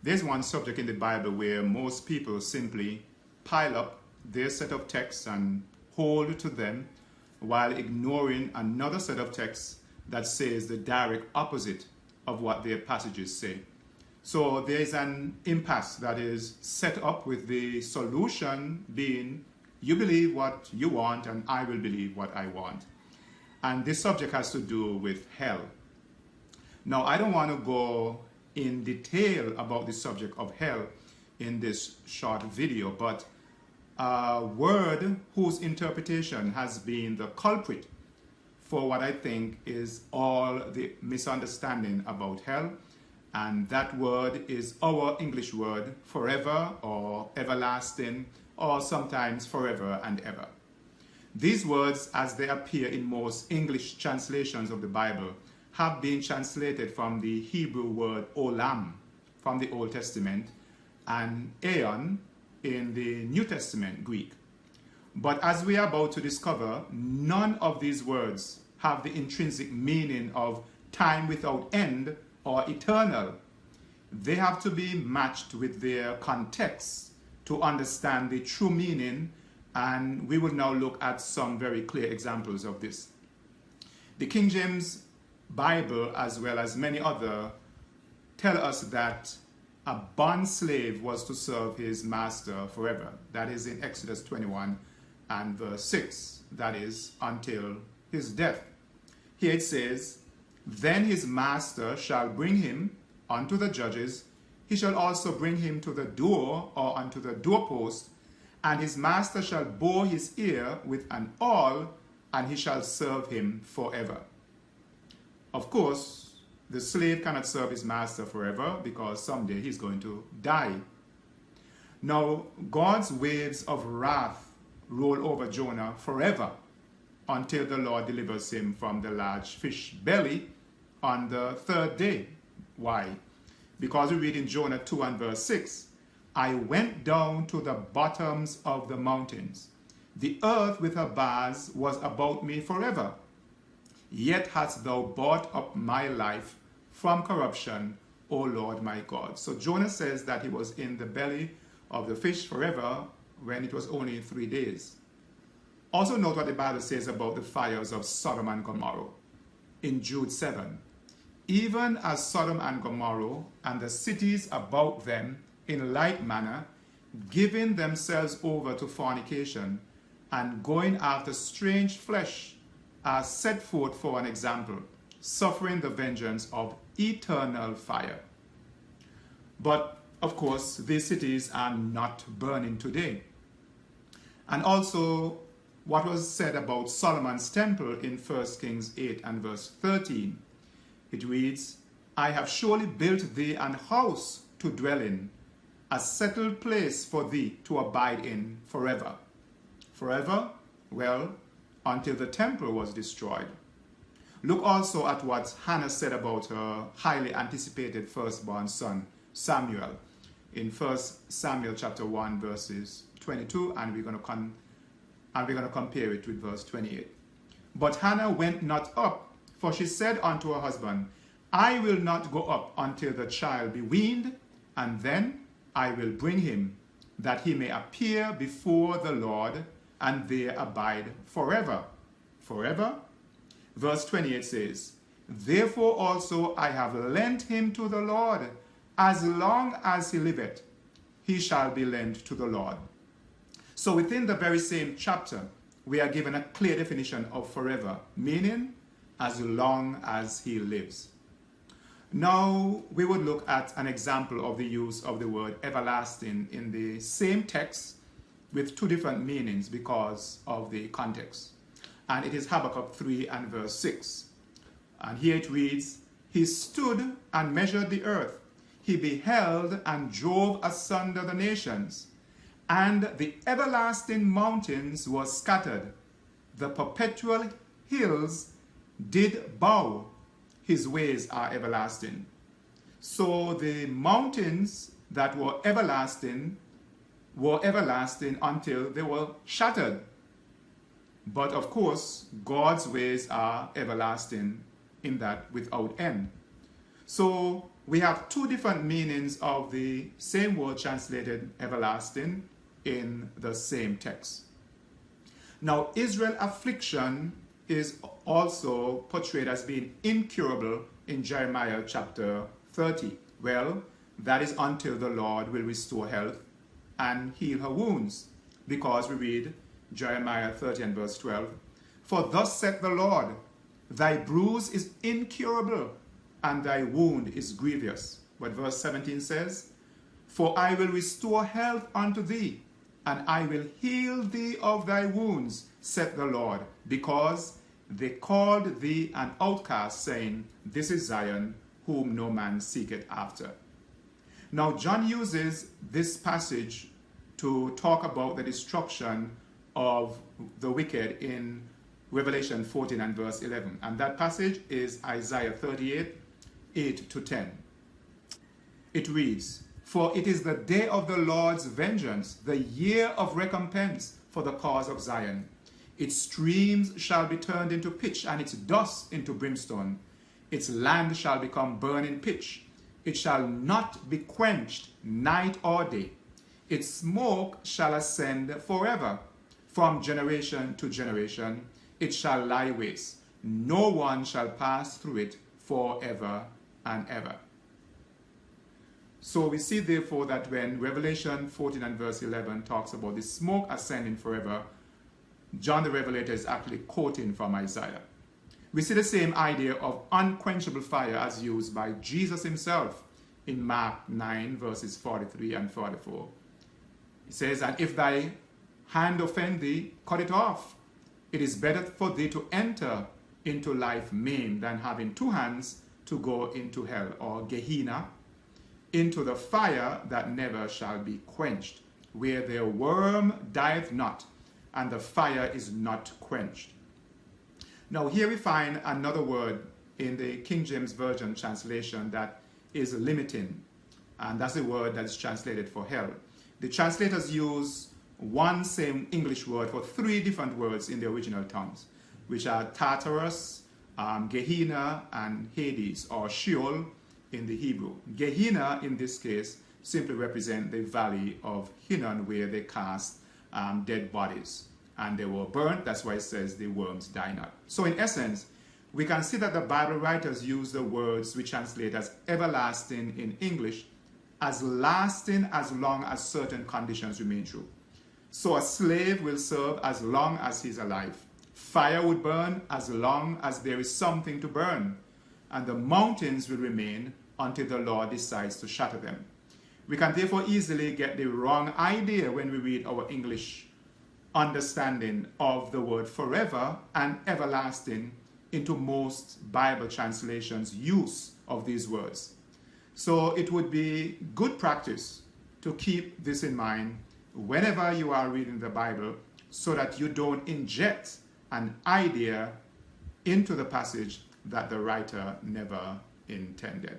There's one subject in the Bible where most people simply pile up their set of texts and hold to them while ignoring another set of texts that says the direct opposite of what their passages say. So there is an impasse that is set up with the solution being you believe what you want and I will believe what I want. And this subject has to do with hell. Now, I don't want to go in detail about the subject of hell in this short video, but a word whose interpretation has been the culprit for what I think is all the misunderstanding about hell, and that word is our English word forever or everlasting, or sometimes forever and ever. These words, as they appear in most English translations of the Bible, have been translated from the Hebrew word olam from the Old Testament and aeon in the New Testament Greek. But as we are about to discover, none of these words have the intrinsic meaning of time without end or eternal. They have to be matched with their context to understand the true meaning, and we will now look at some very clear examples of this. The King James Bible, as well as many other, tell us that a bond slave was to serve his master forever. That is in Exodus 21 and verse 6. That is until his death. Here it says, "Then his master shall bring him unto the judges. He shall also bring him to the door or unto the doorpost, and his master shall bore his ear with an awl, and he shall serve him forever." Of course, the slave cannot serve his master forever because someday he's going to die. Now, God's waves of wrath roll over Jonah forever until the Lord delivers him from the large fish belly on the third day. Why? Because we read in Jonah 2 and verse 6, "I went down to the bottoms of the mountains. The earth with her bars was about me forever. Yet hast thou bought up my life from corruption, O Lord my God." So Jonah says that he was in the belly of the fish forever when it was only 3 days. Also note what the Bible says about the fires of Sodom and Gomorrah in Jude 7. "Even as Sodom and Gomorrah and the cities about them in like manner, giving themselves over to fornication and going after strange flesh, are set forth for an example, suffering the vengeance of eternal fire." But of course, these cities are not burning today. And also what was said about Solomon's temple in 1 Kings 8 and verse 13. It reads, "I have surely built thee an house to dwell in, a settled place for thee to abide in forever." Forever? Well, until the temple was destroyed. Look also at what Hannah said about her highly anticipated firstborn son, Samuel, in 1 Samuel chapter 1 verses 22, and we're going to compare it with verse 28. "But Hannah went not up, for she said unto her husband, I will not go up until the child be weaned, and then I will bring him, that he may appear before the Lord, and there abide forever." Forever? Verse 28 says, "Therefore also I have lent him to the Lord. As long as he liveth, he shall be lent to the Lord." So within the very same chapter, we are given a clear definition of forever, meaning as long as he lives. Now we would look at an example of the use of the word everlasting in the same text with two different meanings because of the context. And it is Habakkuk 3 and verse 6. And here it reads, "He stood and measured the earth. He beheld and drove asunder the nations. And the everlasting mountains were scattered. The perpetual hills did bow. His ways are everlasting." So the mountains that were everlasting until they were shattered. But of course, God's ways are everlasting in that without end. So we have two different meanings of the same word translated everlasting in the same text. Now, Israel's affliction is also portrayed as being incurable in Jeremiah chapter 30. Well, that is until the Lord will restore health and heal her wounds. Because we read Jeremiah 30 and verse 12, "For thus saith the Lord, thy bruise is incurable, and thy wound is grievous." But verse 17 says, "For I will restore health unto thee, and I will heal thee of thy wounds, saith the Lord, because they called thee an outcast, saying, This is Zion, whom no man seeketh after." Now, John uses this passage to talk about the destruction of the wicked in Revelation 14 and verse 11. And that passage is Isaiah 38, 8 to 10. It reads, "For it is the day of the Lord's vengeance, the year of recompense for the cause of Zion. Its streams shall be turned into pitch, and its dust into brimstone. Its land shall become burning pitch. It shall not be quenched night or day. Its smoke shall ascend forever. From generation to generation it shall lie waste. No one shall pass through it forever and ever." So we see therefore that when Revelation 14 and verse 11 talks about the smoke ascending forever, John the Revelator is actually quoting from Isaiah. We see the same idea of unquenchable fire as used by Jesus himself in Mark 9 verses 43 and 44. He says, "And if thy hand offend thee, cut it off. It is better for thee to enter into life maimed than having two hands to go into hell," or Gehenna, "into the fire that never shall be quenched, where their worm dieth not, and the fire is not quenched." Now here we find another word in the King James Version translation that is limiting, and that's the word that is translated for hell. The translators use one same English word for three different words in the original tongues, which are Tartarus, Gehenna, and Hades, or Sheol in the Hebrew. Gehenna in this case simply represents the valley of Hinnom, where they cast dead bodies and they were burnt. That's why it says the worms die not. So in essence, we can see that the Bible writers use the words we translate as everlasting in English as lasting as long as certain conditions remain true. So a slave will serve as long as he's alive. Fire would burn as long as there is something to burn. And the mountains will remain until the Lord decides to shatter them. We can therefore easily get the wrong idea when we read our English understanding of the word forever and everlasting into most Bible translations' use of these words. So it would be good practice to keep this in mind whenever you are reading the Bible, so that you don't inject an idea into the passage that the writer never intended.